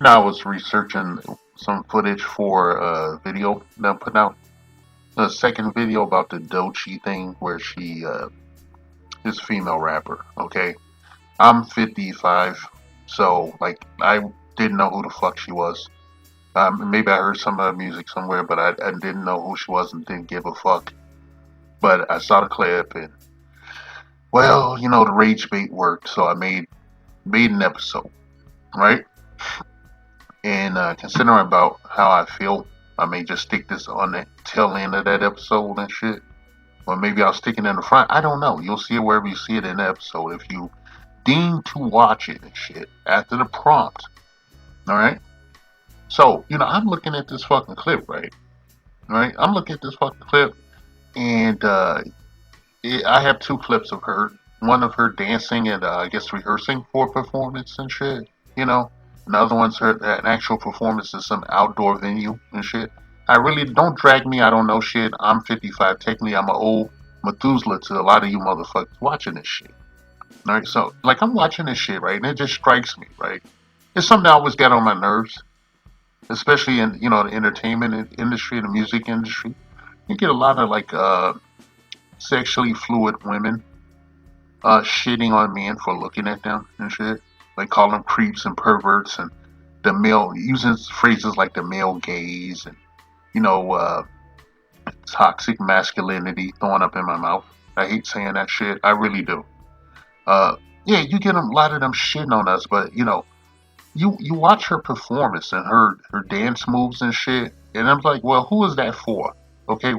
Now I was researching some footage for a video that I'm putting out. A second video about the Doechii thing where she is a female rapper. Okay, I'm 55, so like I didn't know who the fuck she was. Maybe I heard some of her music somewhere, but I didn't know who she was and didn't give a fuck. But I saw the clip and well, the rage bait worked, so I made an episode, right? And considering about how I feel, I may just stick this on the tail end of that episode and shit. Or maybe I'll stick it in the front. I don't know. You'll see it wherever you see it in the episode if you deem to watch it and shit after the prompt. Alright? So, I'm looking at this fucking clip, right? Right? I'm looking at this fucking clip and I have two clips of her. One of her dancing and I guess rehearsing for a performance and shit. You know, another one's her an actual performance in some outdoor venue and shit. I really don't drag me. I don't know shit. I'm 55. Technically, I'm an old Methuselah to a lot of you motherfuckers watching this shit. All right, so like I'm watching this shit right, and it just strikes me right. It's something that always got on my nerves, especially in the entertainment industry, the music industry. You get a lot of like sexually fluid women shitting on men for looking at them and shit. Like call them creeps and perverts and the male using phrases like the male gaze and you know uh, toxic masculinity throwing up in my mouth. I hate saying that shit. I really do. Uh, yeah, you get a lot of them shitting on us, but you watch her performance and her dance moves and shit, and I'm like, well, who is that for? Okay,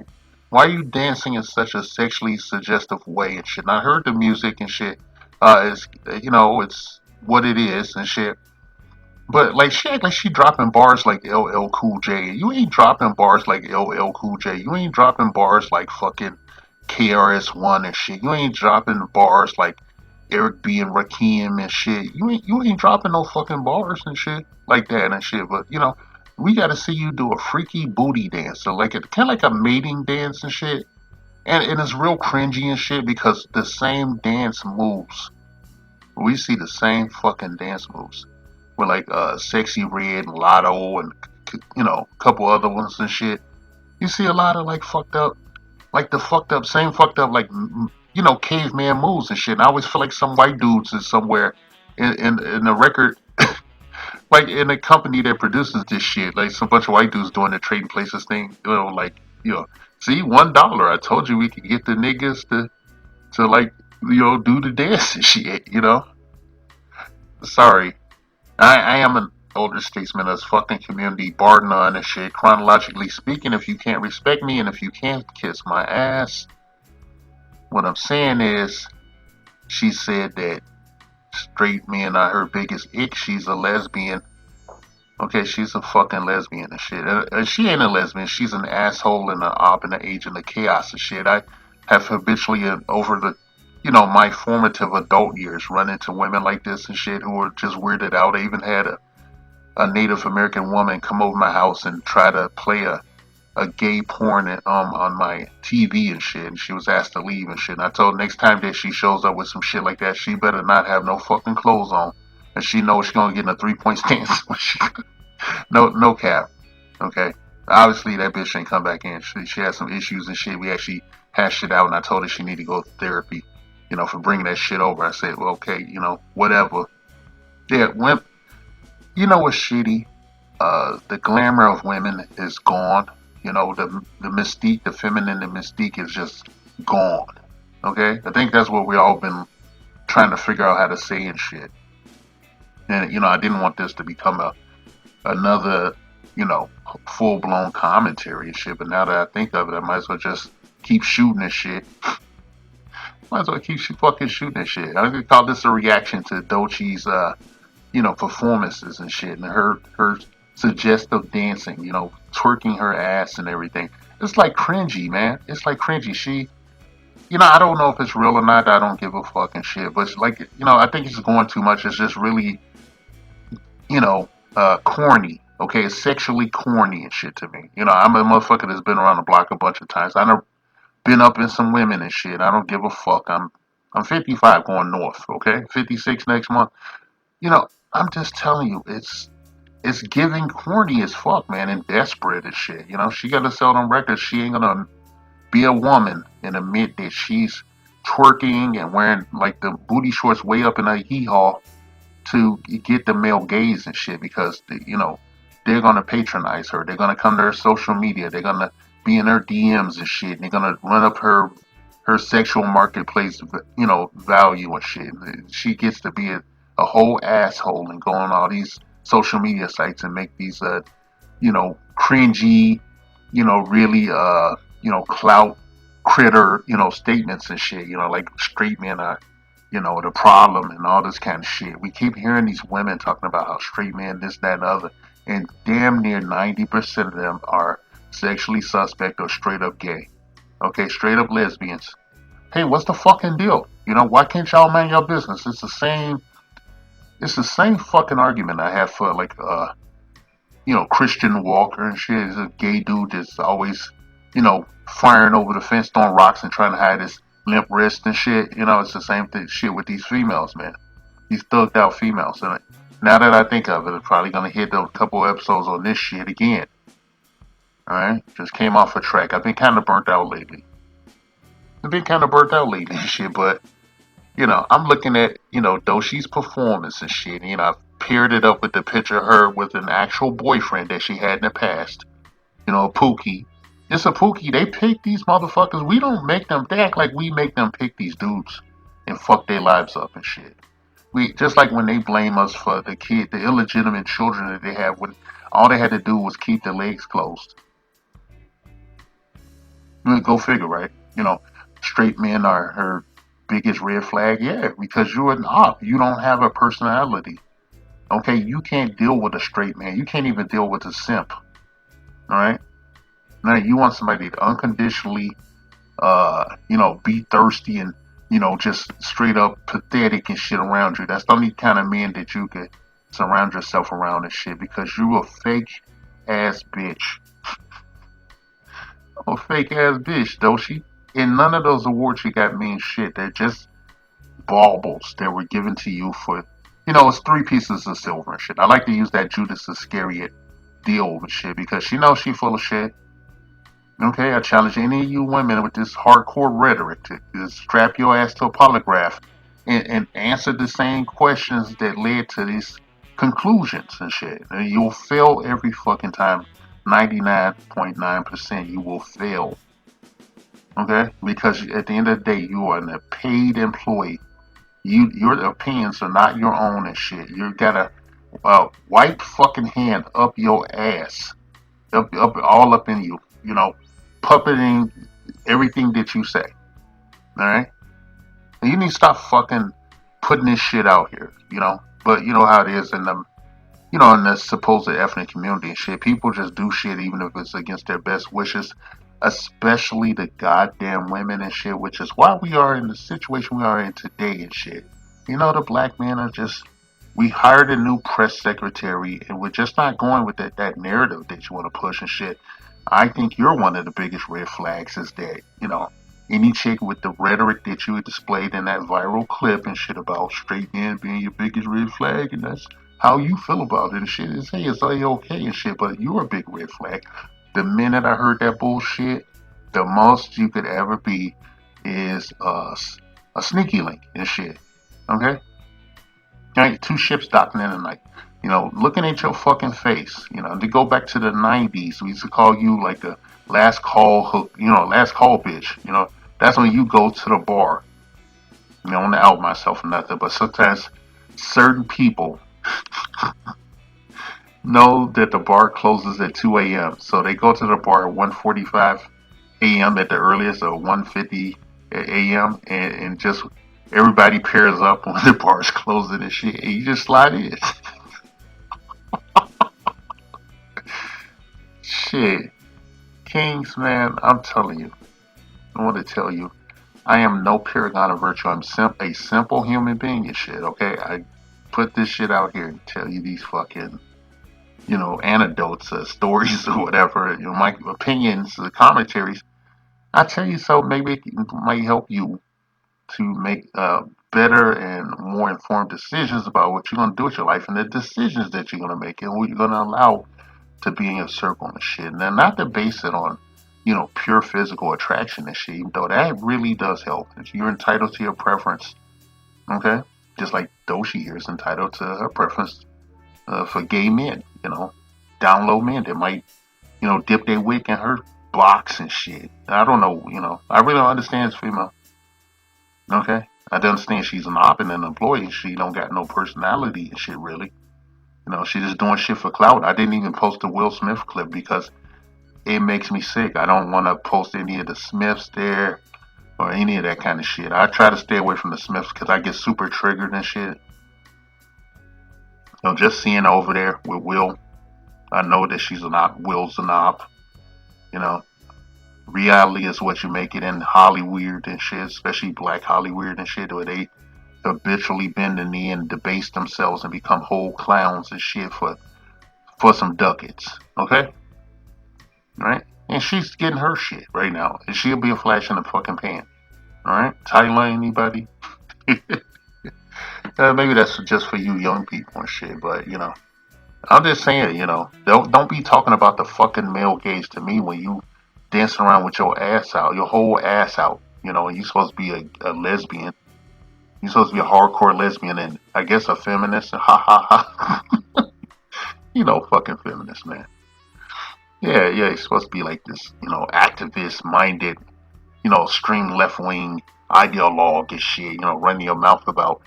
why are you dancing in such a sexually suggestive way and shit? And I heard the music and shit. It's it's what it is and shit. But like she act like she dropping bars like LL Cool J. You ain't dropping bars like LL Cool J. You ain't dropping bars like fucking KRS-One and shit. You ain't dropping bars like Eric B and Rakim and shit. You ain't dropping no fucking bars and shit like that and shit. But we gotta see you do a freaky booty dance, so like it kind of like a mating dance and shit. And it's real cringy and shit because the same dance moves. We see the same fucking dance moves with like Sexy Red, Lotto, and a couple other ones and shit. You see a lot of like fucked up, like the fucked up, same fucked up like caveman moves and shit. And I always feel like some white dudes is somewhere in the record, like in a company that produces this shit, like some bunch of white dudes doing the trading places thing. Like see $1. I told you we could get the niggas to like do the dance and shit. Sorry, I am an older statesman of this fucking community, bar none and shit. Chronologically speaking, if you can't respect me and if you can't kiss my ass, what I'm saying is, she said that straight men are her biggest ick. She's a lesbian. Okay, she's a fucking lesbian and shit. She ain't a lesbian. She's an asshole and an op and an agent of chaos and shit. I have habitually, over my formative adult years, run into women like this and shit who are just weirded out. I even had a Native American woman come over my house and try to play a gay porn on my TV and shit, and she was asked to leave and shit. And I told her next time that she shows up with some shit like that, she better not have no fucking clothes on, and she knows she's gonna get in a 3 point stance. No cap, okay. Obviously that bitch ain't come back in. She had some issues and shit. We actually hashed it out, and I told her she need to go to therapy, for bringing that shit over. I said, well, okay, whatever. Yeah, what's shitty? The glamour of women is gone. The mystique, the feminine, the mystique is just gone. Okay, I think that's what we all been trying to figure out how to say and shit. And I didn't want this to become another full blown commentary and shit. But now that I think of it, I might as well just keep shooting this shit. Might as well keep fucking shooting this shit. I could call this a reaction to Doechii's performances and shit, and her suggestive dancing, twerking her ass and everything. It's like cringy, man. It's like cringy. I don't know if it's real or not. I don't give a fucking shit. But it's like, I think it's going too much. It's just really, corny. Okay, it's sexually corny and shit to me. I'm a motherfucker that's been around the block a bunch of times. I've been up in some women and shit. I don't give a fuck. I'm 55 going north. Okay, 56 next month. I'm just telling you, it's it's giving corny as fuck, man, and desperate as shit. You know, she got to sell them records. She ain't gonna be a woman and admit that she's twerking and wearing like the booty shorts way up in her hee haw to get the male gaze and shit because you know they're gonna patronize her. They're gonna come to her social media. They're gonna be in her DMs and shit. And they're gonna run up her sexual marketplace, you know, value and shit. She gets to be a whole asshole and go on all these social media sites and make these you know, cringy, you know, really, you know, clout critter, you know, statements and shit, you know, like straight men are, you know, the problem and all this kind of shit. We keep hearing these women talking about how straight men, this, that, and other, and damn near 90% of them are sexually suspect or straight up gay. Okay, straight up lesbians. Hey, what's the fucking deal? You know, why can't y'all mind your business? It's the same fucking argument I have for like you know, Christian Walker and shit is a gay dude that's always, you know, firing over the fence, throwing rocks and trying to hide his limp wrist and shit. You know, it's the same thing, shit with these females, man. These thugged out females. And now that I think of it, I'm probably gonna hit a couple episodes on this shit again. All right, just came off a track. I've been kind of burnt out lately. And shit, but you know, I'm looking at, you know, Doshi's performance and shit. You know, I've paired it up with the picture of her with an actual boyfriend that she had in the past. You know, Pookie. It's a Pookie. They pick these motherfuckers. We don't make them. They act like we make them pick these dudes and fuck their lives up and shit. We just like when they blame us for the illegitimate children that they have when all they had to do was keep their legs closed. Go figure, right? You know, straight men are her biggest red flag. Yeah, because you're an op. You don't have a personality. Okay, you can't deal with a straight man. You can't even deal with a simp. All right. Now you want somebody to unconditionally, you know, be thirsty and you know just straight up pathetic and shit around you. That's the only kind of man that you could surround yourself around and shit because you a fake ass bitch. A fake ass bitch, don't she? And none of those awards you got mean shit. They're just baubles that were given to you for, you know, it's three pieces of silver and shit. I like to use that Judas Iscariot deal with shit because she knows she full of shit. Okay, I challenge any of you women with this hardcore rhetoric to strap your ass to a polygraph and answer the same questions that led to these conclusions and shit. And you'll fail every fucking time. 99.9% you will fail. Okay? Because at the end of the day, you are a paid employee. Your opinions are not your own and shit. You got a white fucking hand up your ass. Up, all up in you. You know, puppeting everything that you say. Alright? And you need to stop fucking putting this shit out here, you know? But you know how it is in the you know, in the supposed ethnic community and shit. People just do shit even if it's against their best wishes. Especially the goddamn women and shit, which is why we are in the situation we are in today and shit. You know, the black men are just we hired a new press secretary and we're just not going with that narrative that you want to push and shit. I think you're one of the biggest red flags is that, you know, any chick with the rhetoric that you displayed in that viral clip and shit about straight men being your biggest red flag and that's how you feel about it and shit is hey, it's okay and shit, but you're a big red flag. The minute I heard that bullshit, the most you could ever be is a sneaky link and shit. Okay? Right, two ships docking in the night. You know, looking at your fucking face. You know, to go back to the 90s, we used to call you like a last call hook, you know, last call bitch. You know, that's when you go to the bar. You know, I don't want to out myself or nothing, but sometimes certain people know that the bar closes at 2 a.m. So they go to the bar at 1:45 a.m. at the earliest or 1:50 a.m. And just everybody pairs up when the bar's closing and shit. And you just slide in. Shit. Kings, man, I'm telling you. I want to tell you. I am no paragon of virtue. I'm a simple human being and shit, okay? I put this shit out here and tell you these fucking, you know, anecdotes, stories or whatever, you know, my opinions, the commentaries. I tell you so, maybe it might help you to make better and more informed decisions about what you're going to do with your life and the decisions that you're going to make and who you're going to allow to be in your circle and shit. Now, not to base it on, pure physical attraction and shit, even though that really does help. You're entitled to your preference, okay? Just like Doshi here is entitled to her preference for gay men, down low men that might, dip their wick in her blocks and shit. I don't know, I really don't understand this female, okay? I understand she's an op and an employee. She don't got no personality and shit, really. She's just doing shit for clout. I didn't even post the Will Smith clip because it makes me sick. I don't want to post any of the Smiths there or any of that kind of shit. I try to stay away from the Smiths because I get super triggered and shit. Just seeing her over there with Will, I know that she's an op. Will's an op. Reality is what you make it in Hollywood and shit, especially black Hollywood and shit, where they habitually bend the knee and debase themselves and become whole clowns and shit for some ducats. Okay? Right? And she's getting her shit right now. And she'll be a flash in the fucking pan. Alright? Tyler, anybody? Maybe that's just for you young people and shit, but I'm just saying, don't be talking about the fucking male gaze to me when you dancing around with your ass out, your whole ass out, and you're supposed to be a lesbian. You're supposed to be a hardcore lesbian and I guess a feminist. Ha ha ha. Fucking feminist, man. Yeah, you're supposed to be like this, activist minded, extreme left wing ideologue and shit, running your mouth about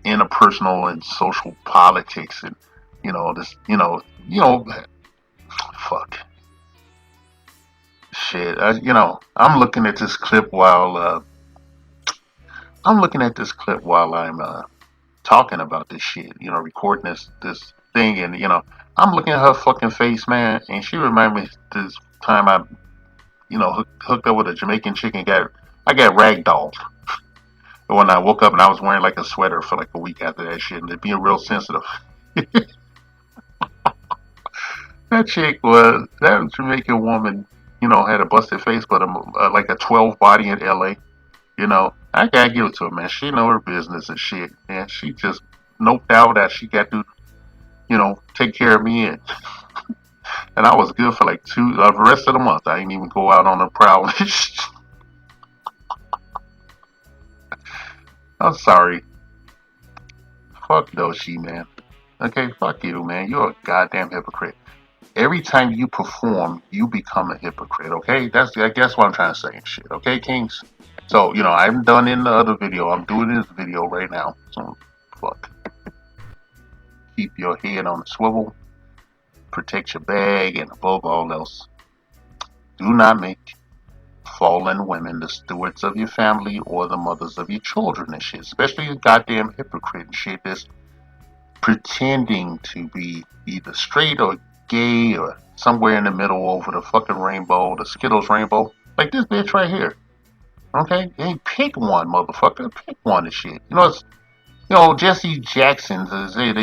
interpersonal and social politics and, this, fuck. Shit, I'm looking at this clip while I'm talking about this shit, recording this thing, and I'm looking at her fucking face, man, and she reminded me this time I, hooked up with a Jamaican chick and I got ragdolled. When I woke up and I was wearing like a sweater for like a week after that shit, and it being real sensitive. That Jamaican woman, had a busted face, but like a 12 body in LA. I gotta give it to her, man. She know her business and shit, man. She just noped out that she got to, take care of me, and I was good for like the rest of the month. I didn't even go out on a prowl. I'm sorry. Fuck Doshi, man. Okay, fuck you, man. You're a goddamn hypocrite. Every time you perform, you become a hypocrite, okay? I guess what I'm trying to say and shit, okay, Kings? So, I haven't done it in the other video. I'm doing this video right now. So, fuck. Keep your head on the swivel. Protect your bag, and above all else, do not make fallen women the stewards of your family or the mothers of your children and shit. Especially a goddamn hypocrite and shit that's pretending to be either straight or gay or somewhere in the middle over the fucking rainbow, the Skittles rainbow. Like this bitch right here. Okay? Hey, pick one, motherfucker. Pick one and shit. Jesse Jackson says, hey,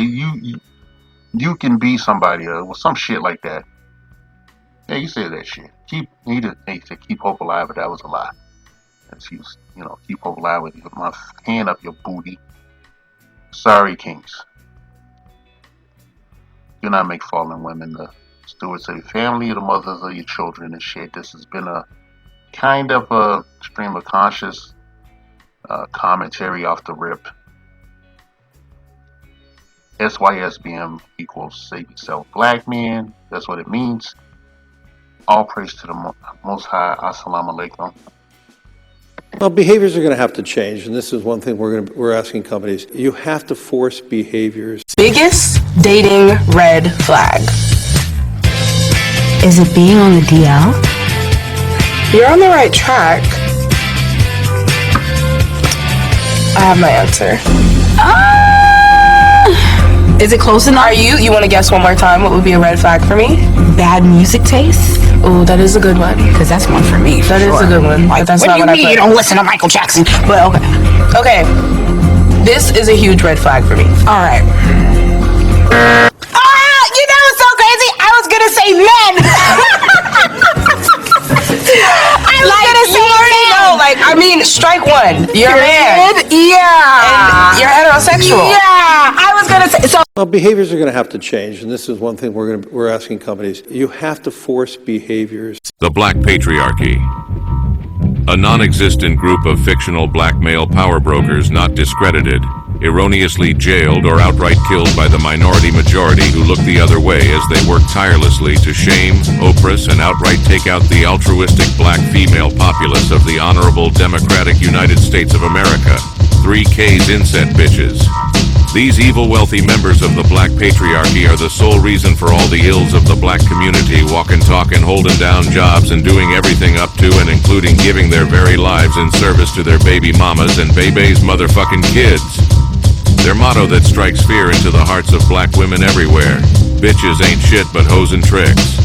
you can be somebody or some shit like that. Yeah, you said that shit. He said keep hope alive, but that was a lie. And she was, keep hope alive with my hand up your booty. Sorry, Kings. Do not make fallen women the stewards of your family or the mothers of your children and shit. This has been a kind of a stream of conscious commentary off the rip. SYSBM equals save yourself black man. That's what it means. All praise to the Most High. Assalamu alaikum. Well, behaviors are going to have to change, and this is one thing we're asking companies. You have to force behaviors. Biggest dating red flag. Is it being on the DL? You're on the right track. I have my answer. Is it close enough? You want to guess one more time what would be a red flag for me? Bad music taste? Oh, that is a good one. Because that's one for me. That is a good one. Like, that's what do you mean you don't listen to Michael Jackson? But okay. This is a huge red flag for me. All right. It's so crazy. I was gonna say men. I was gonna say men. Like, I mean, strike one. You're a man. Yeah. And you're heterosexual. Yeah. I was gonna say so. Well, behaviors are going to have to change, and this is one thing we're asking companies. You have to force behaviors. The Black Patriarchy. A non-existent group of fictional black male power brokers not discredited, erroneously jailed or outright killed by the minority majority who look the other way as they work tirelessly to shame, oppress, and outright take out the altruistic black female populace of the honorable democratic United States of America. 3K's inset bitches. These evil wealthy members of the black patriarchy are the sole reason for all the ills of the black community, walking, talking, holding down jobs, and doing everything up to and including giving their very lives in service to their baby mamas and baby's motherfucking kids. Their motto that strikes fear into the hearts of black women everywhere: bitches ain't shit but hoes and tricks.